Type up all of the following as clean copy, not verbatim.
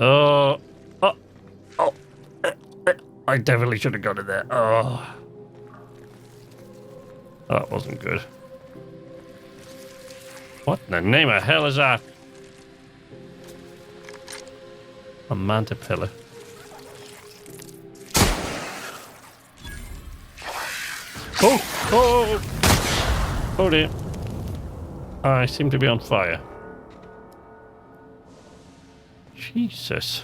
Oh, oh, oh. I definitely should have gone in there. Oh. That wasn't good. What in the name of hell is that? A manta pillar. Oh! Oh! Oh dear. I seem to be on fire. Jesus.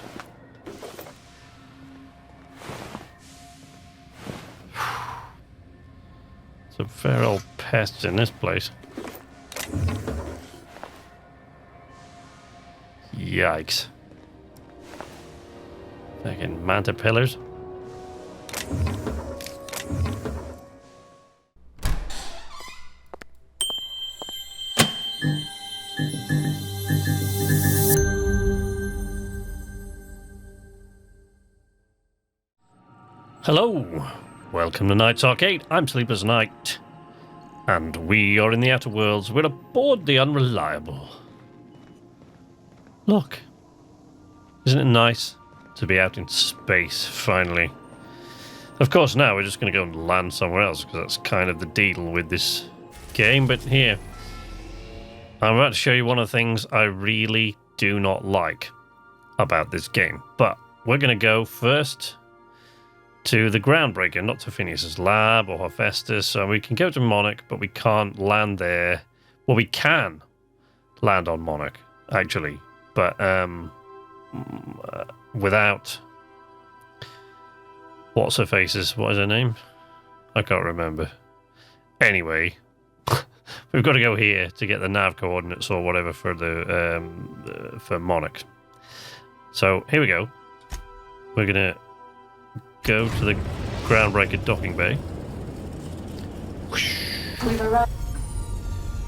Some fair old pests in this place. Yikes. Fucking manta pillars. Hello, welcome to Night's Arcade. I'm Sleeper's Night, and we are in the Outer Worlds. We're aboard the Unreliable. Look, isn't it nice to be out in space, finally? Of course, now we're just going to go and land somewhere else, because that's kind of the deal with this game. But here, I'm about to show you one of the things I really do not like about this game. But we're going to go first to the Groundbreaker, not to Phineas's lab or Hephaestus. So we can go to Monarch, but we can't land there. Well, we can land on Monarch, actually, but without what's her faces? What is her name? I can't remember. Anyway, we've got to go here to get the nav coordinates or whatever for the for Monarch. So here we go. We're gonna go to the Groundbreaker docking bay. We've arrived.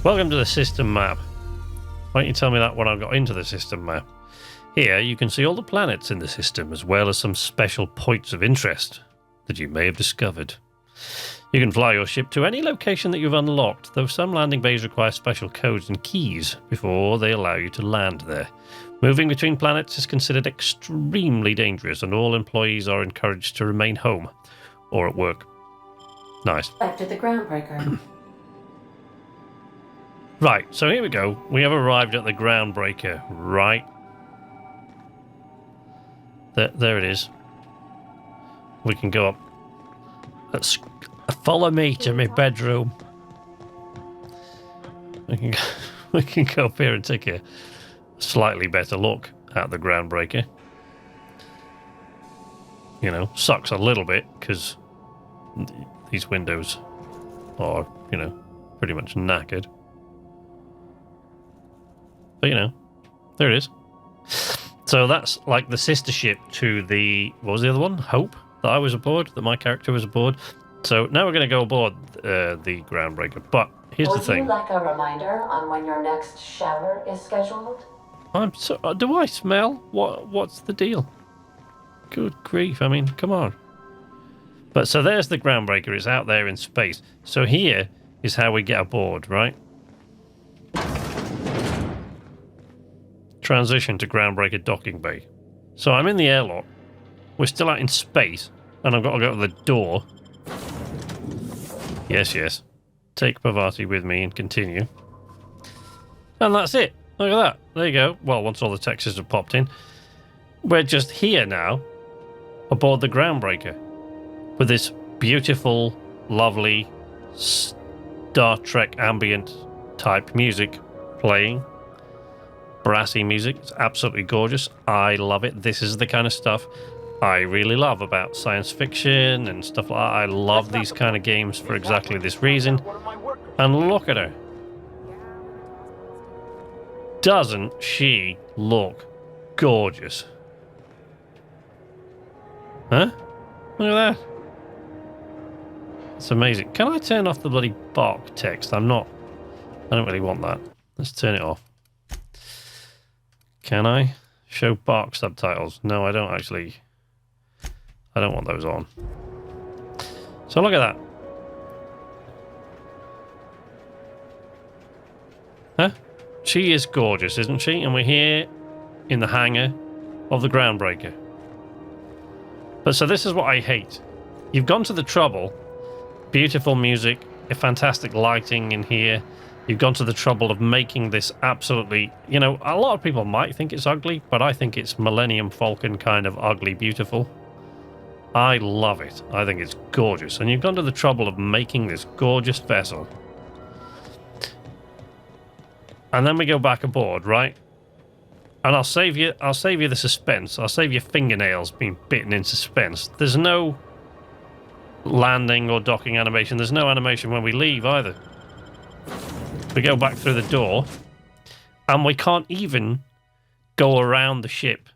Welcome to the system map. Why don't you tell me that when I got into the system map? Here you can see all the planets in the system, as well as some special points of interest that you may have discovered. You can fly your ship to any location that you've unlocked, though some landing bays require special codes and keys before they allow you to land there. Moving between planets is considered extremely dangerous, and all employees are encouraged to remain home or at work. Nice. Back to the Groundbreaker. Right, so here we go. We have arrived at the Groundbreaker, right? There it is. We can go up. Let's follow me to my bedroom. We can go up here and take a slightly better look at the Groundbreaker. You know, sucks a little bit because these windows are, you know, pretty much knackered. But, you know, there it is. So that's like the sister ship to the, what was the other one? Hope, that I was aboard, that my character was aboard. So now we're going to go aboard the Groundbreaker. But here's the thing. Would you like a reminder on when your next shower is scheduled? I'm so. Do I smell? What's the deal? Good grief! I mean, come on. But so there's the Groundbreaker. It's out there in space. So here is how we get aboard, right? Transition to Groundbreaker docking bay. So I'm in the airlock. We're still out in space, and I've got to go to the door. Yes, yes. Take Pavati with me and continue. And that's it. Look at that. There you go. Well, once all the textures have popped in, we're just here now, aboard the Groundbreaker, with this beautiful, lovely Star Trek ambient type music playing. Brassy music. It's absolutely gorgeous. I love it. This is the kind of stuff I really love about science fiction and stuff like that. I love these kind of games for exactly this reason. And look at her. Doesn't she look gorgeous? Huh? Look at that. It's amazing. Can I turn off the bloody bark text? I don't really want that. Let's turn it off. Can I show bark subtitles? No, I don't actually. I don't want those on. So look at that. Huh? She is gorgeous, isn't she? And we're here in the hangar of the Groundbreaker. But so this is what I hate. You've gone to the trouble, beautiful music, a fantastic lighting in here. You've gone to the trouble of making this absolutely, you know, a lot of people might think it's ugly, but I think it's Millennium Falcon kind of ugly beautiful. I love it. I think it's gorgeous. And you've gone to the trouble of making this gorgeous vessel. And then we go back aboard, right? And I'll save you the suspense. I'll save your fingernails being bitten in suspense. There's no landing or docking animation. There's no animation when we leave either. We go back through the door, and we can't even go around the ship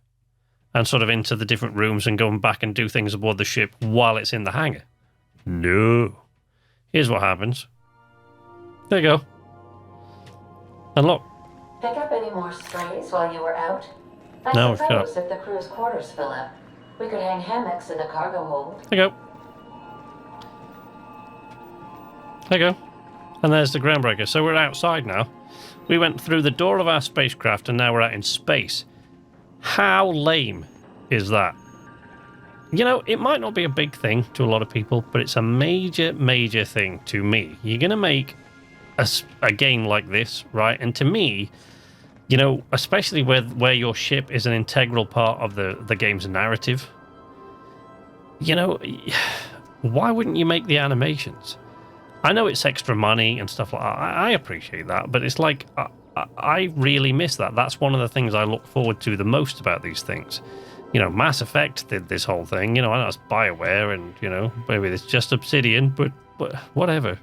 and sort of into the different rooms and going back and do things aboard the ship while it's in the hangar. No. Here's what happens. There you go. And look. Pick up any more strays while you were out? No, I suppose if the crew's quarters fill up, we could hang hammocks in the cargo hold. There you go. There you go. And there's the Groundbreaker. So we're outside now. We went through the door of our spacecraft and now we're out in space. How lame is that? You know, it might not be a big thing to a lot of people, but it's a major, major thing to me. You're going to make a game like this, right? And to me, you know, especially where your ship is an integral part of the game's narrative, you know, why wouldn't you make the animations? I know it's extra money and stuff like that. I appreciate that, but it's like, I really miss that. That's one of the things I look forward to the most about these things. You know, Mass Effect did this whole thing. You know, I know it's BioWare and, you know, maybe it's just Obsidian, but whatever.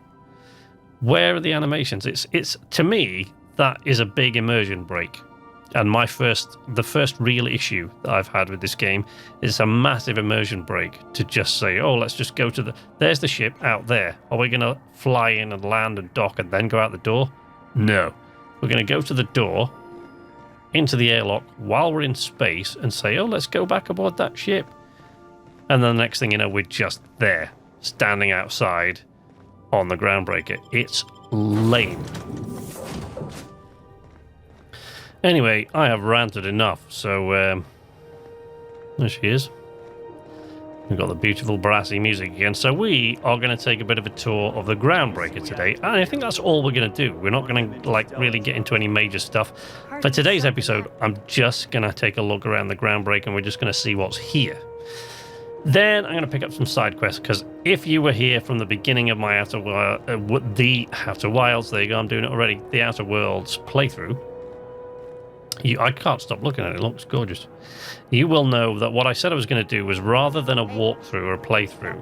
Where are the animations? It's to me, that is a big immersion break. And the first real issue that I've had with this game is a massive immersion break to just say, oh, let's just go to there's the ship out there. Are we going to fly in and land and dock and then go out the door? No. We're going to go to the door, into the airlock while we're in space and say, oh, let's go back aboard that ship. And then the next thing you know, we're just there, standing outside on the Groundbreaker. It's lame. Anyway, I have ranted enough, so there she is. We've got the beautiful brassy music again. So we are going to take a bit of a tour of the Groundbreaker today, and I think that's all we're going to do. We're not going to like really get into any major stuff. For today's episode, I'm just going to take a look around the Groundbreaker, and we're just going to see what's here. Then I'm going to pick up some side quests, because if you were here from the beginning of my the Outer Wilds, there you go, I'm doing it already, the Outer Worlds playthrough, I can't stop looking at it. It looks gorgeous. You will know that what I said I was going to do was, rather than a walkthrough or a playthrough,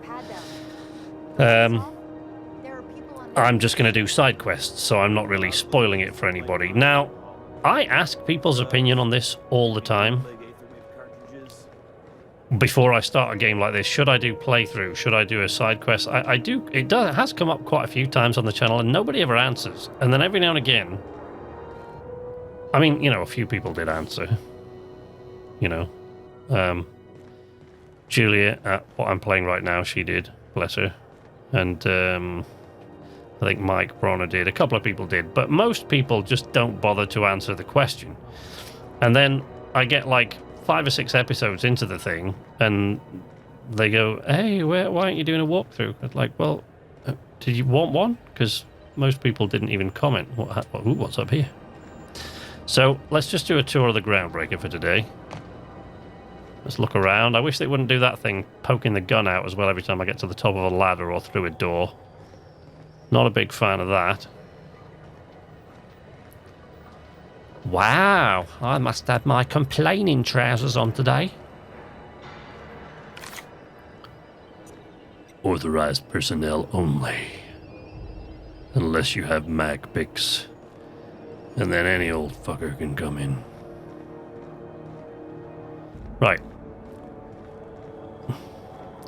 I'm just going to do side quests, so I'm not really spoiling it for anybody. Now, I ask people's opinion on this all the time. Before I start a game like this, should I do playthrough? Should I do a side quest? I do. It has come up quite a few times on the channel, and nobody ever answers. And then every now and again, I mean, you know, a few people did answer. You know, Julia at what I'm playing right now, she did, bless her. And I think Mike Bronner did. A couple of people did, but most people just don't bother to answer the question. And then I get like 5 or 6 episodes into the thing, and they go, "Hey, why aren't you doing a walkthrough?" It's like, well, did you want one? Because most people didn't even comment. What's up here? So let's just do a tour of the Groundbreaker for today. Let's look around. I wish they wouldn't do that thing, poking the gun out as well every time I get to the top of a ladder or through a door. Not a big fan of that. Wow, I must have my complaining trousers on today. Authorized personnel only. Unless you have mag pics. And then any old fucker can come in. Right.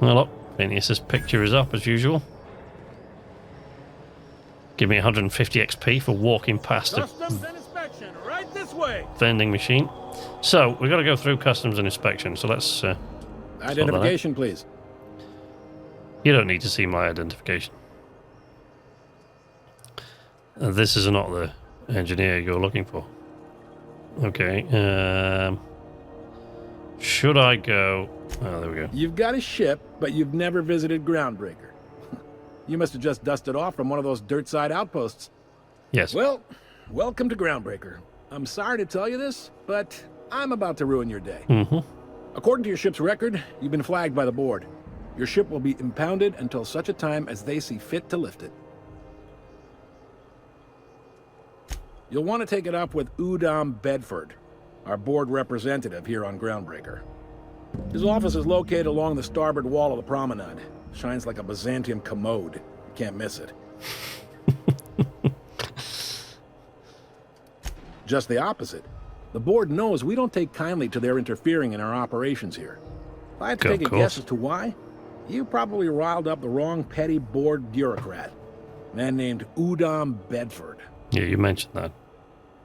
Well, look, Phineas's picture is up as usual. Give me 150 XP for walking past a right this way. vending machine. So, we've got to go through customs and inspection, so let's... Identification, please. You don't need to see my identification. This is not the Should I go? Oh, there we go. You've got a ship, but you've never visited Groundbreaker. You must have just dusted off from one of those dirt-side outposts. Yes. Well, welcome to Groundbreaker. I'm sorry to tell you this, but I'm about to ruin your day. Mm-hmm. According to your ship's record, you've been flagged by the board. Your ship will be impounded until such a time as they see fit to lift it. You'll want to take it up with Udom Bedford, our board representative here on Groundbreaker. His office is located along the starboard wall of the promenade. Shines like a Byzantium commode. You can't miss it. Just the opposite. The board knows we don't take kindly to their interfering in our operations here. If I had to take a guess as to why, you probably riled up the wrong petty board bureaucrat. A man named Udom Bedford. Yeah, you mentioned that.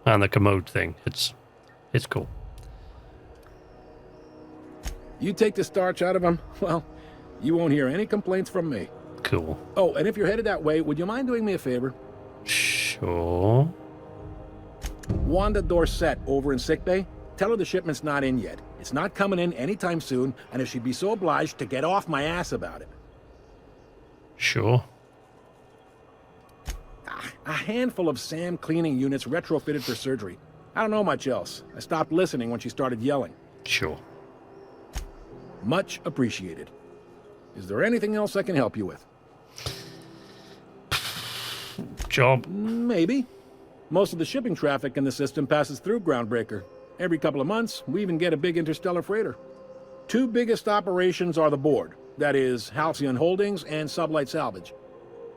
And the commode thing. It's cool. You take the starch out of him, well, you won't hear any complaints from me. Cool. Oh, and if you're headed that way, would you mind doing me a favor? Sure. Wanda Dorset over in sickbay, tell her the shipment's not in yet. It's not coming in anytime soon, and if she'd be so obliged to get off my ass about it. Sure. A handful of SAM cleaning units retrofitted for surgery. I don't know much else. I stopped listening when she started yelling. Sure. Much appreciated. Is there anything else I can help you with? Job. Maybe. Most of the shipping traffic in the system passes through Groundbreaker. Every couple of months, we even get a big interstellar freighter. Two biggest operations are the board. That is, Halcyon Holdings and Sublight Salvage.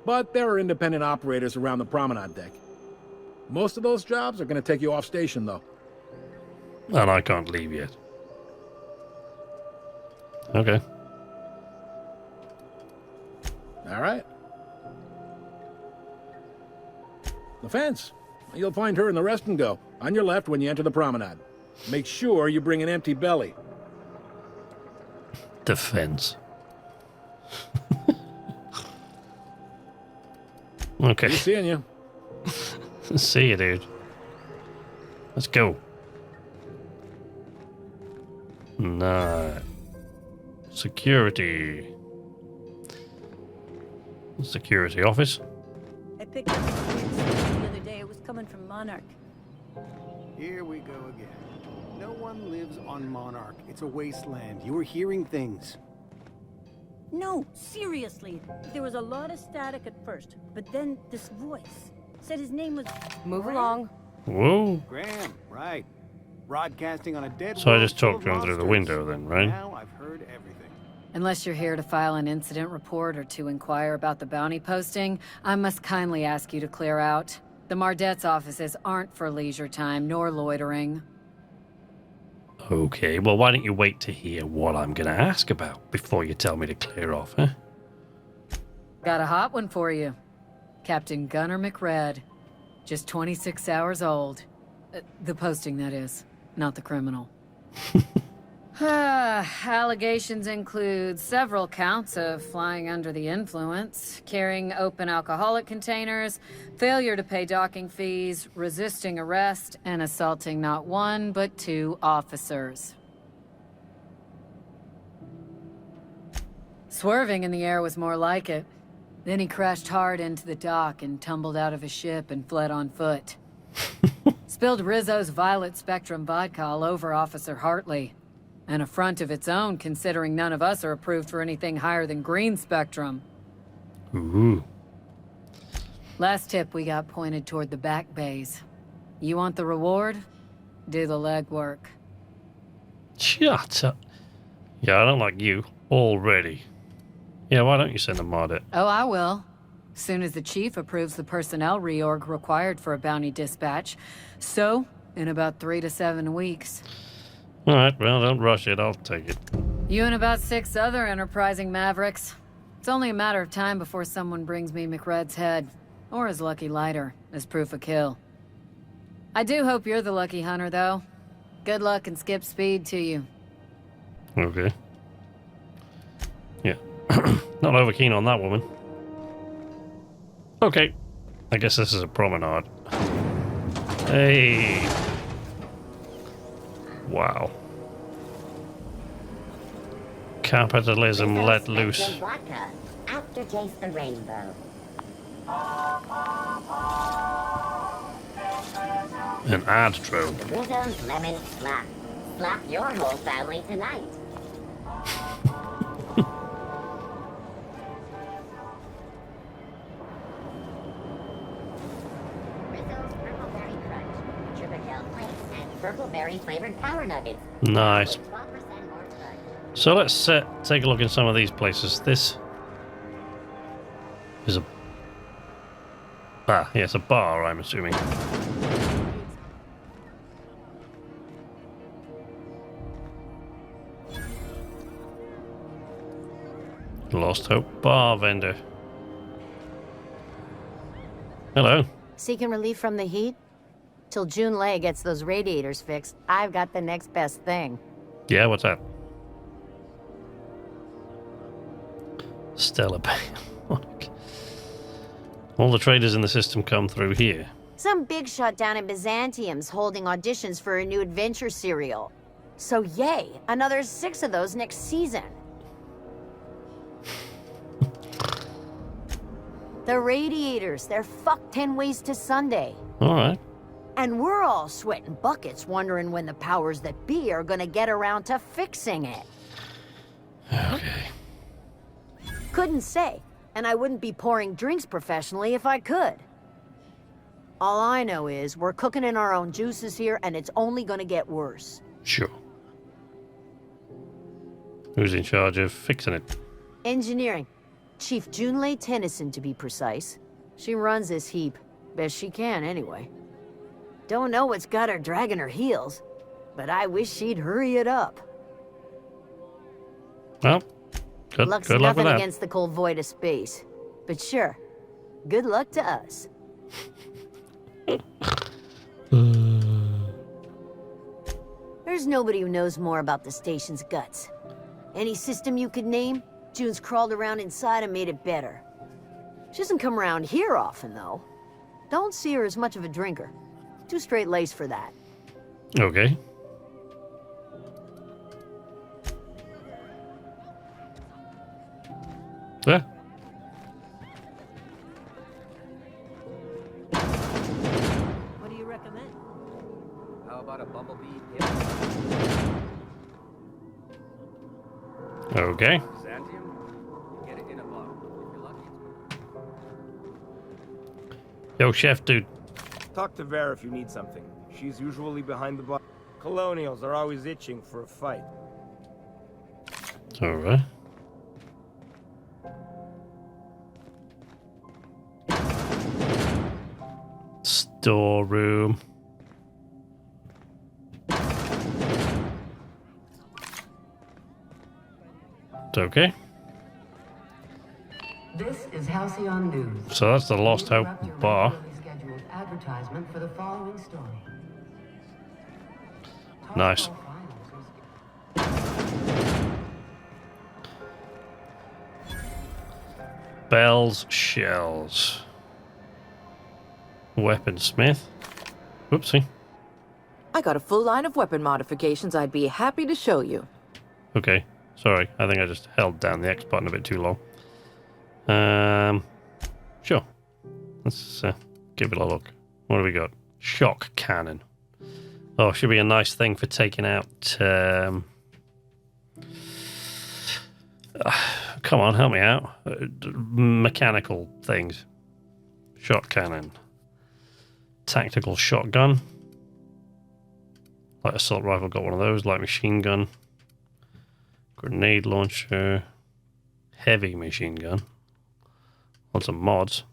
But there are independent operators around the promenade deck. Most of those jobs are going to take you off station, though. And I can't leave yet. Okay. All right. The fence. You'll find her in the rest and go, on your left when you enter the promenade. Make sure you bring an empty belly. Defense. Okay. Be seeing you. See you, dude. Let's go. Nah. Security. Security office. I picked up the other day. It was coming from Monarch. Here we go again. No one lives on Monarch. It's a wasteland. You were hearing things. No, seriously. There was a lot of static at first, but then this voice said his name was... Move along. Whoa. Graham, right. Broadcasting on a dead So I world just full talked of to him through the monsters. window then, right? Now I've heard everything. Unless you're here to file an incident report or to inquire about the bounty posting, I must kindly ask you to clear out. The Mardet's offices aren't for leisure time nor loitering. Okay, well, why don't you wait to hear what I'm going to ask about before you tell me to clear off, huh? Got a hot one for you. Captain Gunnar McRed. Just 26 hours old. The posting, that is. Not the criminal. Allegations include several counts of flying under the influence, carrying open alcoholic containers, failure to pay docking fees, resisting arrest, and assaulting not one but two officers. Swerving in the air was more like it. Then he crashed hard into the dock and tumbled out of his ship and fled on foot. Spilled Rizzo's Violet Spectrum vodka all over Officer Hartley. An affront of its own, considering none of us are approved for anything higher than green spectrum. Ooh. Last tip we got pointed toward the back bays. You want the reward? Do the legwork. Shut up. Yeah, I don't like you already. Yeah, why don't you send a Mardet? Oh, I will. Soon as the chief approves the personnel reorg required for a bounty dispatch. So, in about 3 to 7 weeks. Alright, well, don't rush it. I'll take it. You and about 6 other enterprising mavericks. It's only a matter of time before someone brings me McRed's head, or his lucky lighter, as proof of kill. I do hope you're the lucky hunter, though. Good luck and skip speed to you. Okay. Yeah. Not over keen on that woman. Okay. I guess this is a promenade. Hey. Wow. Capitalism let loose. Vodka. Aftertaste the rainbow. An ad trope. Rizzo's lemon slap. Slap your whole family tonight. Rizzo's purple berry crunch. Sugar gel flakes and purple berry flavored power nuggets. Nice. With 12% more crunch. So let's take a look in some of these places. This is a it's a bar, I'm assuming. Lost Hope bar vendor. Hello. Seeking relief from the heat? Till June Lay gets those radiators fixed, I've got the next best thing. Yeah, what's that? Stella Bay. All the traders in the system come through here. Some big shot down in Byzantium's holding auditions for a new adventure serial. So yay, another 6 of those next season. The radiators, they're fucked 10 ways to Sunday. Alright. And we're all sweating buckets wondering when the powers that be are gonna get around to fixing it. Okay. Couldn't say, and I wouldn't be pouring drinks professionally if I could. All I know is we're cooking in our own juices here, and it's only gonna get worse. Sure. Who's in charge of fixing it? Engineering. Chief Junlei Tennyson, to be precise. She runs this heap. Best she can, anyway. Don't know what's got her dragging her heels, but I wish she'd hurry it up. Well, good Luck's luck with nothing that. against the cold void of space. But sure, good luck to us. There's nobody who knows more about the station's guts. Any system you could name, June's crawled around inside and made it better. She doesn't come around here often, though. Don't see her as much of a drinker. Too straight-laced for that. Okay. Yeah. What do you recommend? How about a bumblebee? Okay. Byzantium? Get it in a bottle. If you're lucky. Yo, chef dude. Talk to Vera if you need something. She's usually behind the bar. Colonials are always itching for a fight. Alright. Storeroom. Okay. This is Halcyon News. So that's the Lost Hope Interrupt your bar. regularly scheduled advertisement for the following story. Nice. Top finals Bells, shells. Weaponsmith. Oopsie. I got a full line of weapon modifications I'd be happy to show you. Okay. Sorry, I think I just held down the X button a bit too long. Sure. Let's give it a look. What do we got? Shock cannon. Oh, should be a nice thing for taking out. Come on, help me out. Mechanical things. Shot cannon. Tactical shotgun. Light assault rifle, got one of those. Light machine gun. Grenade launcher. Heavy machine gun. Lots of mods.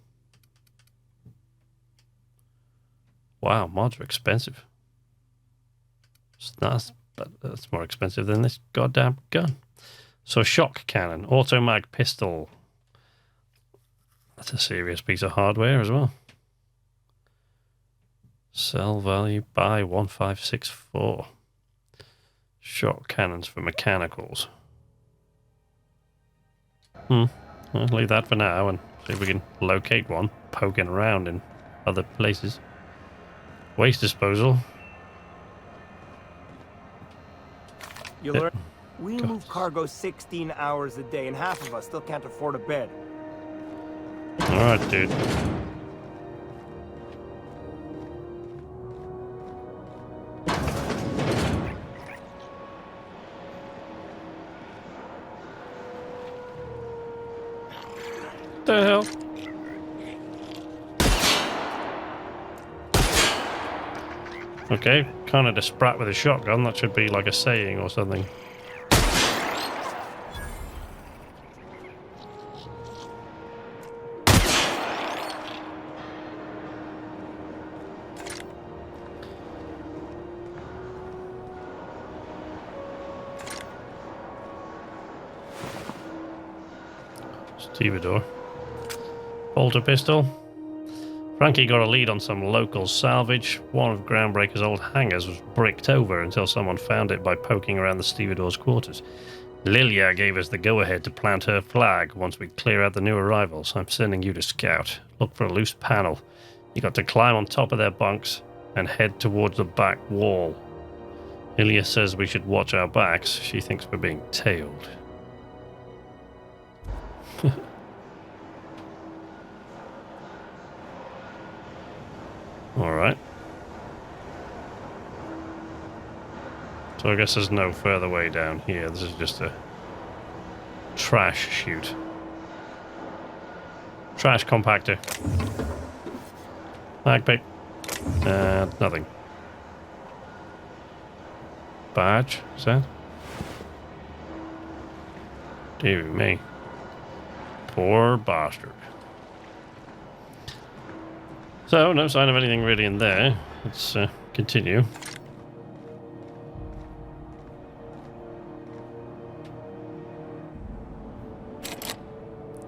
Wow, mods are expensive. It's nice, but that's more expensive than this goddamn gun. So shock cannon, automag pistol. That's a serious piece of hardware as well. Sell value buy 1564. Shock cannons for mechanicals. I'll leave that for now and see if we can locate one poking around in other places. Waste disposal. You learn. We move cargo 16 hours a day, and half of us still can't afford a bed. Alright, dude. The hell? Okay, kind of a sprat with a shotgun. That should be like a saying or something. Stevedore. Bolter pistol. Frankie got a lead on some local salvage. One of Groundbreaker's old hangars was bricked over until someone found it by poking around the stevedore's quarters. Lilia gave us the go-ahead to plant her flag once we clear out the new arrivals. I'm sending you to scout. Look for a loose panel. You got to climb on top of their bunks and head towards the back wall. Lilia says we should watch our backs. She thinks we're being tailed. Alright. So I guess there's no further way down here. This is just a trash chute. Trash compactor. Mag pick. Nothing. Badge, is that? Dear me. Poor bastard. So, no sign of anything really in there. Let's continue.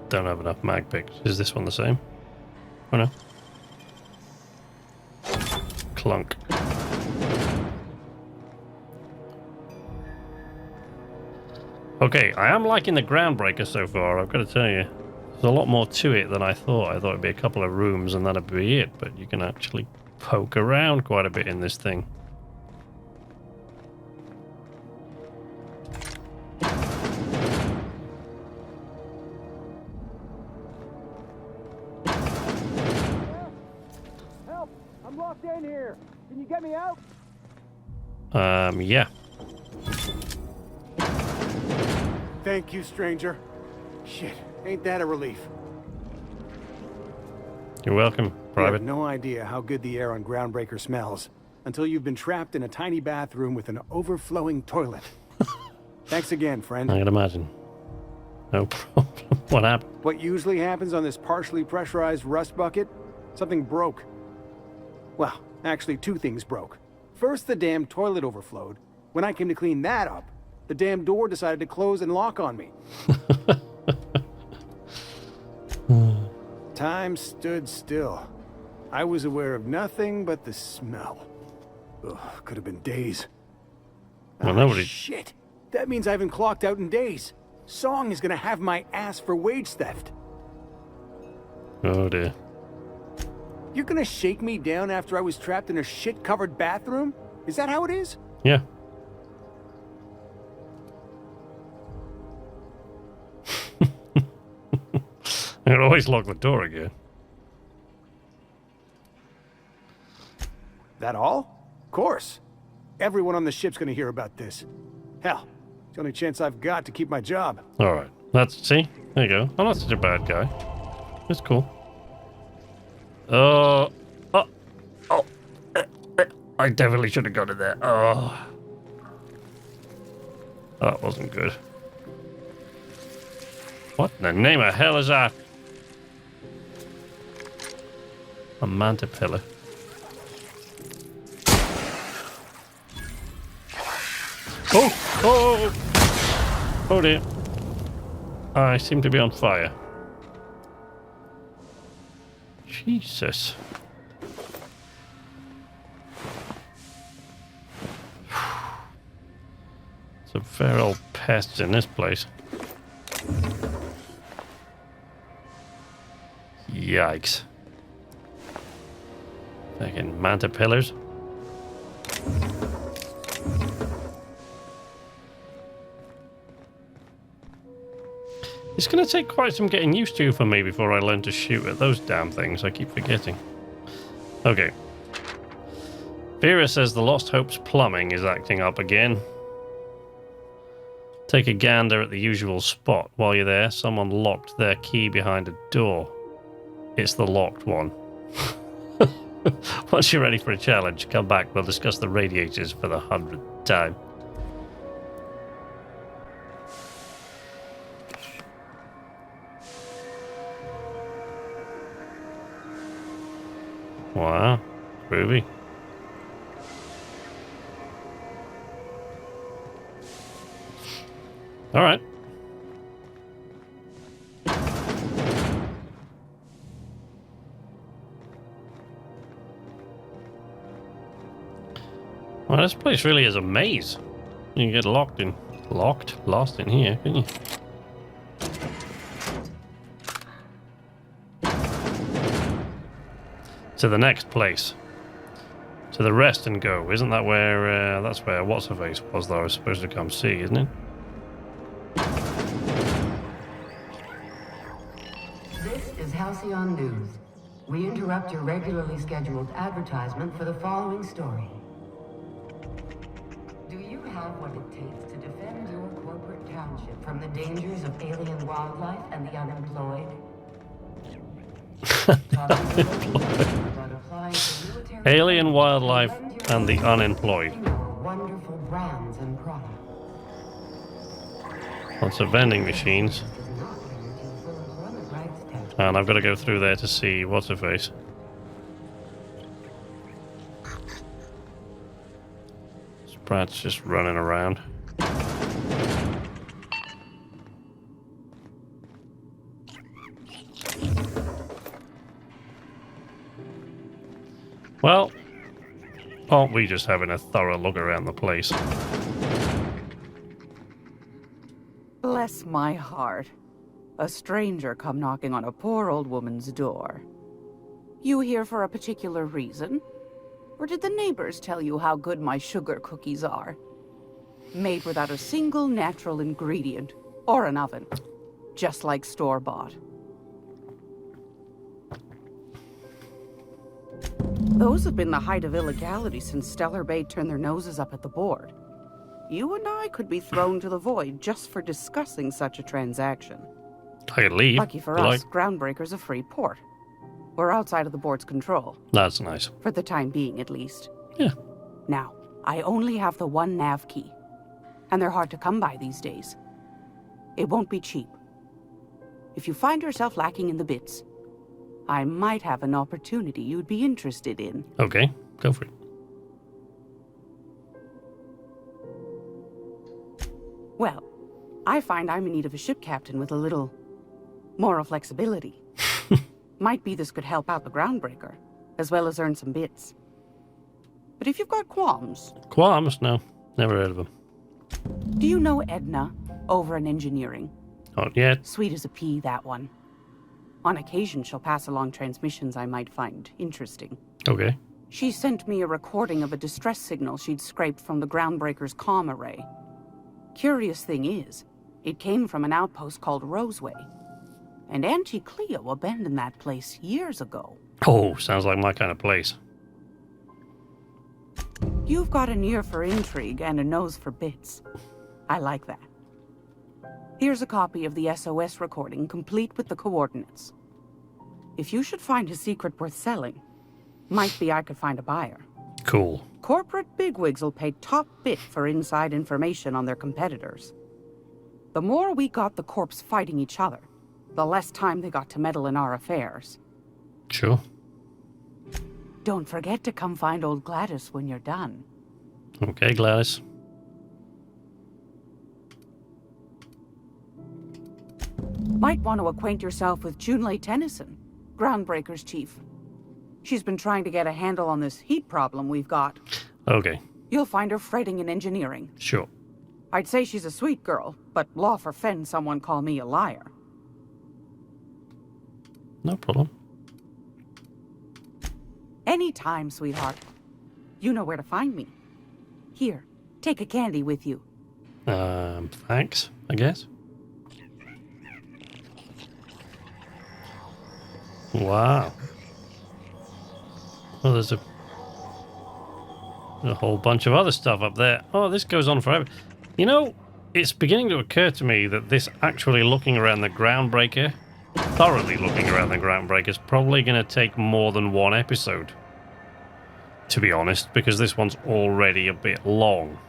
Don't have enough mag picks. Is this one the same? Oh no. Clunk. Okay, I am liking the Groundbreaker so far, I've got to tell you. There's a lot more to it than I thought. I thought it'd be a couple of rooms and that'd be it, but you can actually poke around quite a bit in this thing. Help! I'm locked in here. Can you get me out? Yeah. Thank you, stranger. Shit, ain't that a relief? You're welcome, You Private. have no idea how good the air on Groundbreaker smells until you've been trapped in a tiny bathroom with an overflowing toilet. Thanks again, friend. I can imagine. No problem. What happened? What usually happens on this partially pressurized rust bucket? Something broke. Well, actually, two things broke. First, the damn toilet overflowed. When I came to clean that up, the damn door decided to close and lock on me. Time stood still. I was aware of nothing but the smell. Ugh, could have been days. Well, nobody... Shit! That means I haven't clocked out in days. Song is gonna have my ass for wage theft. Oh dear. You're gonna shake me down after I was trapped in a shit-covered bathroom? Is that how it is? Yeah. I can always lock the door again. That all? Of course. Everyone on the ship's gonna hear about this. Hell, it's the only chance I've got to keep my job. Alright. See? There you go. I'm not such a bad guy. That's cool. I definitely should have gone in there. Oh. That wasn't good. What in the name of hell is that? A manta pillar. Oh dear. I seem to be on fire. Jesus. Some feral pests in this place. Yikes. Fucking manta pillars. It's going to take quite some getting used to for me before I learn to shoot at those damn things. I keep forgetting. Okay. Vera says the Lost Hope's plumbing is acting up again. Take a gander at the usual spot. While you're there, someone locked their key behind a door. It's the locked one. Once you're ready for a challenge, come back. We'll discuss the radiators for the 100th time. Wow, groovy. All right. Well, this place really is a maze. You can get lost in here, can you? To the next place. To the rest and go. Isn't that where, that's where What's-Her-Face was that I was supposed to come see, isn't it? This is Halcyon News. We interrupt your regularly scheduled advertisement for the following story. Do you have what it takes to defend your corporate township from the dangers of alien wildlife and the unemployed? Alien wildlife and the unemployed. Wonderful brands and products. Lots of vending machines. And I've got to go through there to see What's-Her-Face. Brad's just running around. Well, aren't we just having a thorough look around the place? Bless my heart. A stranger come knocking on a poor old woman's door. You here for a particular reason? Or did the neighbors tell you how good my sugar cookies are? Made without a single natural ingredient, or an oven. Just like store-bought. Those have been the height of illegality since Stellar Bay turned their noses up at the board. You and I could be thrown to the void just for discussing such a transaction. I could leave. Lucky for us, Groundbreaker's a free port. We're outside of the board's control. That's nice. For the time being, at least. Yeah. Now, I only have the one nav key. And they're hard to come by these days. It won't be cheap. If you find yourself lacking in the bits, I might have an opportunity you'd be interested in. Okay, go for it. Well, I find I'm in need of a ship captain with a little moral flexibility. Might be this could help out the Groundbreaker, as well as earn some bits. But if you've got qualms... Qualms? No, never heard of them. Do you know Edna, over in engineering? Not yet. Sweet as a pea, that one. On occasion, she'll pass along transmissions I might find interesting. Okay. She sent me a recording of a distress signal she'd scraped from the Groundbreaker's comm array. Curious thing is, it came from an outpost called Roseway. And Auntie Cleo abandoned that place years ago. Oh, sounds like my kind of place. You've got an ear for intrigue and a nose for bits. I like that. Here's a copy of the SOS recording, complete with the coordinates. If you should find a secret worth selling, might be I could find a buyer. Cool. Corporate bigwigs will pay top bit for inside information on their competitors. The more we got the corps fighting each other, the less time they got to meddle in our affairs. Sure. Don't forget to come find old Gladys when you're done. Okay, Gladys. Might want to acquaint yourself with Junlei Tennyson, Groundbreaker's chief. She's been trying to get a handle on this heat problem we've got. Okay. You'll find her fretting in engineering. Sure. I'd say she's a sweet girl, but law forfend someone call me a liar. No problem. Anytime, sweetheart. You know where to find me. Here, take a candy with you. Thanks, I guess. Wow. Well, there's a whole bunch of other stuff up there. Oh, this goes on forever. You know, it's beginning to occur to me that this actually looking around the Groundbreaker, thoroughly looking around the Groundbreaker, is probably going to take more than one episode. To be honest, because this one's already a bit long.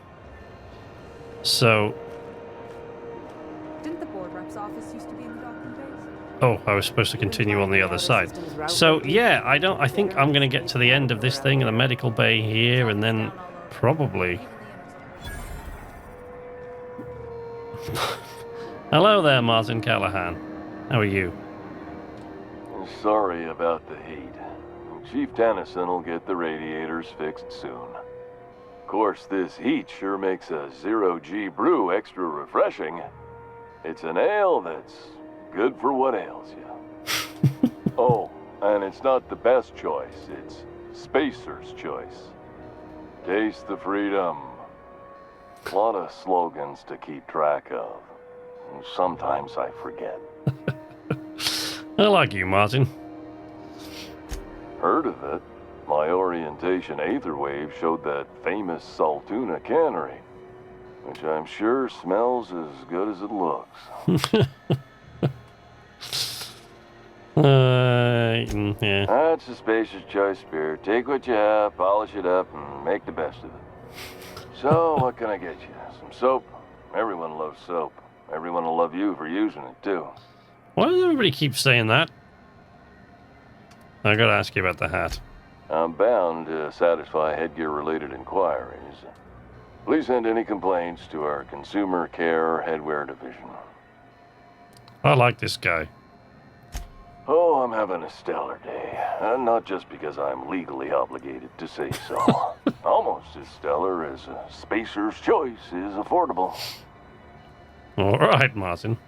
So... Didn't the board rep's office used to be in the docking base? Oh, I was supposed to continue on the other side. So, yeah, I think I'm going to get to the end of this thing in the medical bay here, and then probably... Hello there, Martin Callahan. How are you? Sorry about the heat. Chief Tennyson will get the radiators fixed soon. Of course, this heat sure makes a zero-G brew extra refreshing. It's an ale that's good for what ails you. Oh, and it's not the best choice. It's Spacer's choice. Taste the freedom. A lot of slogans to keep track of. Sometimes I forget. I like you, Martin. Heard of it. My orientation aether wave showed that famous Saltuna cannery, which I'm sure smells as good as it looks. Yeah. That's a Spacer's choice beer. Take what you have, polish it up, and make the best of it. So, what can I get you? Some soap? Everyone loves soap. Everyone will love you for using it, too. Why does everybody keep saying that? I gotta ask you about the hat. I'm bound to satisfy headgear-related inquiries. Please send any complaints to our Consumer Care Headwear Division. I like this guy. Oh, I'm having a stellar day. Not just because I'm legally obligated to say so. Almost as stellar as a Spacer's choice is affordable. All right, Martin.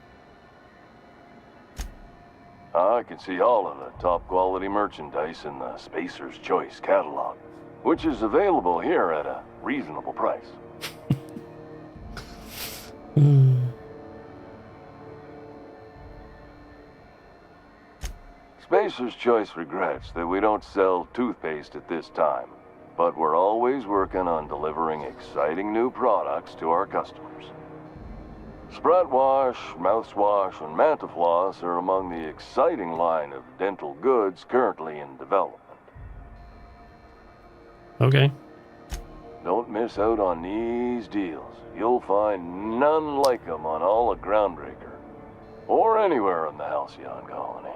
I can see all of the top-quality merchandise in the Spacer's Choice catalog, which is available here at a reasonable price. Spacer's Choice regrets that we don't sell toothpaste at this time, but we're always working on delivering exciting new products to our customers. Spread wash, mouthwash, and Mantafloss are among the exciting line of dental goods currently in development. Okay. Don't miss out on these deals. You'll find none like them on all of Groundbreaker, or anywhere in the Halcyon colony.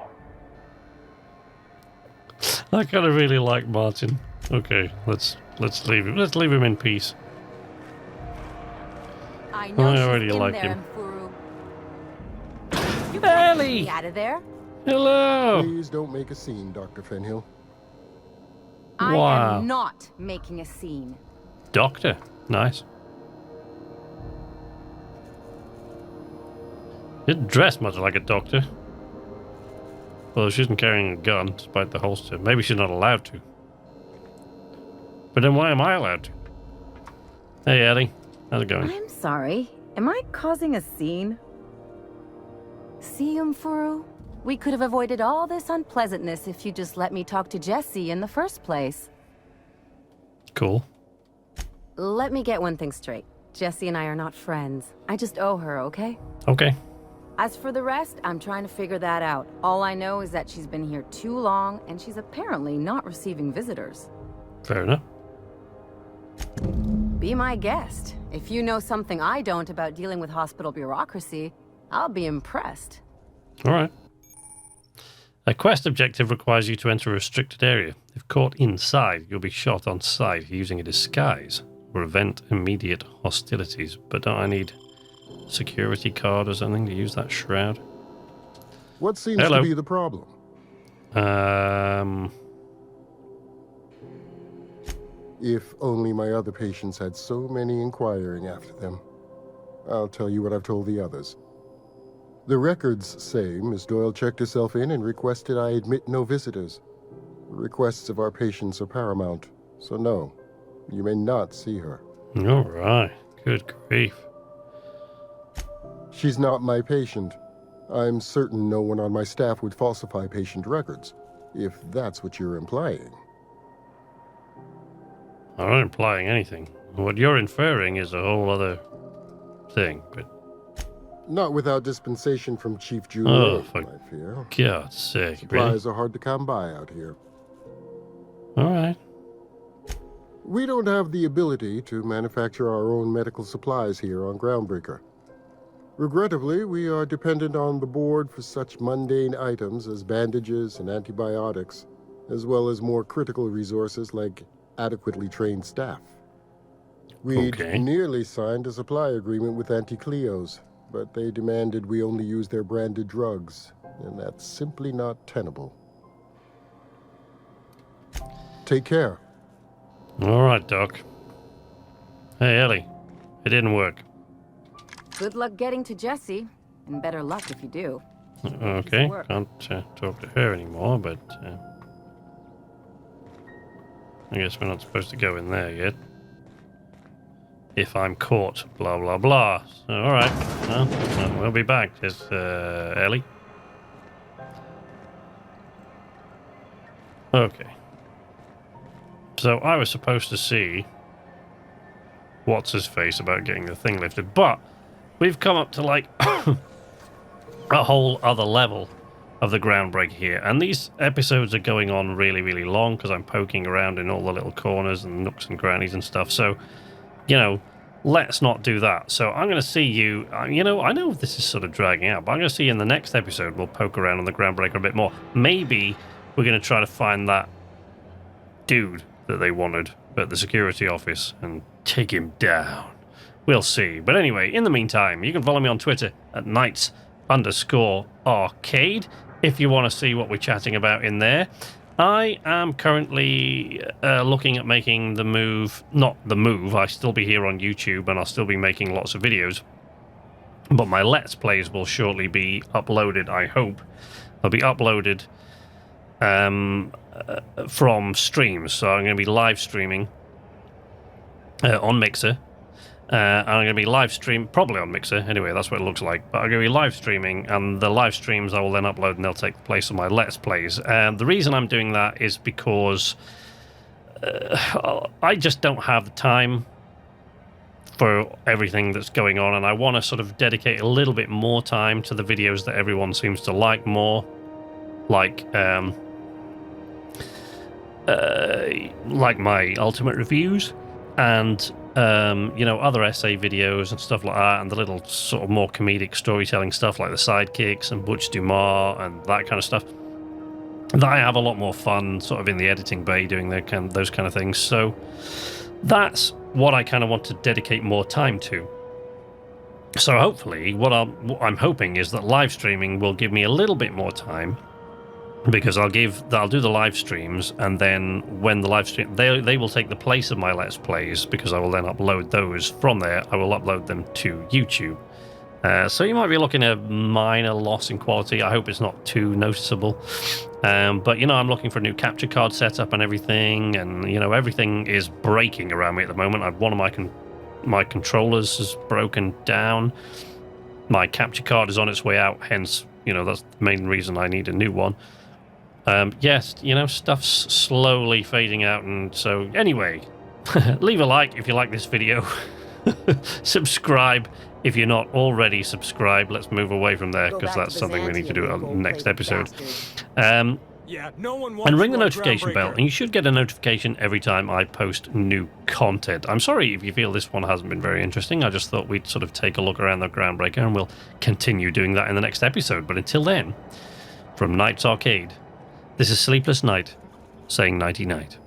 I kind of really like Martin. Okay, let's leave him. Let's leave him in peace. I know I she's already in like there, him. You can't Ellie! get me out of there. Hello! Please don't make a scene, Dr. Fenhill. I Wow. am not making a scene. Doctor. Nice. Didn't dress much like a doctor. Well, she isn't carrying a gun, despite the holster. Maybe she's not allowed to. But then why am I allowed to? Hey, Ellie. How's it going? I'm sorry. Am I causing a scene? See, Furu? We could have avoided all this unpleasantness if you just let me talk to Jessie in the first place. Cool. Let me get one thing straight. Jessie and I are not friends. I just owe her, okay? Okay. As for the rest, I'm trying to figure that out. All I know is that she's been here too long, and she's apparently not receiving visitors. Fair enough. Be my guest. If you know something I don't about dealing with hospital bureaucracy, I'll be impressed. All right. A quest objective requires you to enter a restricted area. If caught inside, you'll be shot on sight using a disguise or prevent immediate hostilities. But don't I need security card or something to use that shroud? What seems Hello. to be the problem? If only my other patients had so many inquiring after them. I'll tell you what I've told the others. The records say Miss Doyle checked herself in and requested I admit no visitors. The requests of our patients are paramount, so no, you may not see her. All right. Good grief. She's not my patient. I'm certain no one on my staff would falsify patient records. if that's what you're implying. I'm not implying anything. What you're inferring is a whole other thing, but... Not without dispensation from Chief June Oh, Ray, for I fear. God's sake, Supplies really? are hard to come by out here. Alright. We don't have the ability to manufacture our own medical supplies here on Groundbreaker. Regrettably, we are dependent on the board for such mundane items as bandages and antibiotics, as well as more critical resources like adequately trained staff. We'd nearly signed a supply agreement with Anti-Cleos, but they demanded we only use their branded drugs, and that's simply not tenable. Take care. Alright, Doc. Hey, Ellie. It didn't work. Good luck getting to Jessie, and better luck if you do. Okay, can't talk to her anymore, but... I guess we're not supposed to go in there yet. If I'm caught, blah blah blah. So, alright, well, we'll be back. There's Ellie. Okay. So I was supposed to see what's his face about getting the thing lifted, but we've come up to like a whole other level of the Groundbreaker here, and these episodes are going on really, really long because I'm poking around in all the little corners and nooks and crannies and stuff. So, you know, let's not do that. So I'm going to see you, you know, I know this is sort of dragging out, but I'm going to see you in the next episode. We'll poke around on the Groundbreaker a bit more. Maybe we're going to try to find that dude that they wanted at the security office and take him down. We'll see. But anyway, in the meantime, you can follow me on Twitter at Knights_Arcade if you want to see what we're chatting about in there. I am currently looking at making the move, not the move, I'll still be here on YouTube and I'll still be making lots of videos, but my Let's Plays will shortly be uploaded, I hope. They'll be uploaded from streams, so I'm going to be live streaming on Mixer. I'm going to be live stream probably on Mixer. Anyway, that's what it looks like. But I'm going to be live streaming, and the live streams I will then upload, and they'll take the place of my Let's Plays. The reason I'm doing that is because I just don't have the time for everything that's going on, and I want to sort of dedicate a little bit more time to the videos that everyone seems to like more, like my Ultimate reviews and you know, other essay videos and stuff like that, and the little sort of more comedic storytelling stuff like the Sidekicks and Butch Dumas and that kind of stuff. That I have a lot more fun sort of in the editing bay doing those kind of things. So that's what I kind of want to dedicate more time to. So hopefully what I'm hoping is that live streaming will give me a little bit more time, because I'll do the live streams, and then when the live stream, they will take the place of my Let's Plays, because I will then upload those from there. I will upload them to YouTube. So you might be looking at a minor loss in quality. I hope it's not too noticeable. But, you know, I'm looking for a new capture card setup and everything, and, you know, everything is breaking around me at the moment. One of my controllers is broken down. My capture card is on its way out, hence, you know, that's the main reason I need a new one. Yes, you know, stuff's slowly fading out, and so anyway, leave a like if you like this video. Subscribe if you're not already subscribed. Let's move away from there, because that's something we need to do on the next episode. And ring the notification bell, and you should get a notification every time I post new content. I'm sorry if you feel this one hasn't been very interesting. I just thought we'd sort of take a look around the Groundbreaker, and we'll continue doing that in the next episode. But until then, from Knights Arcade, this is Sleepless Night, saying nighty-night.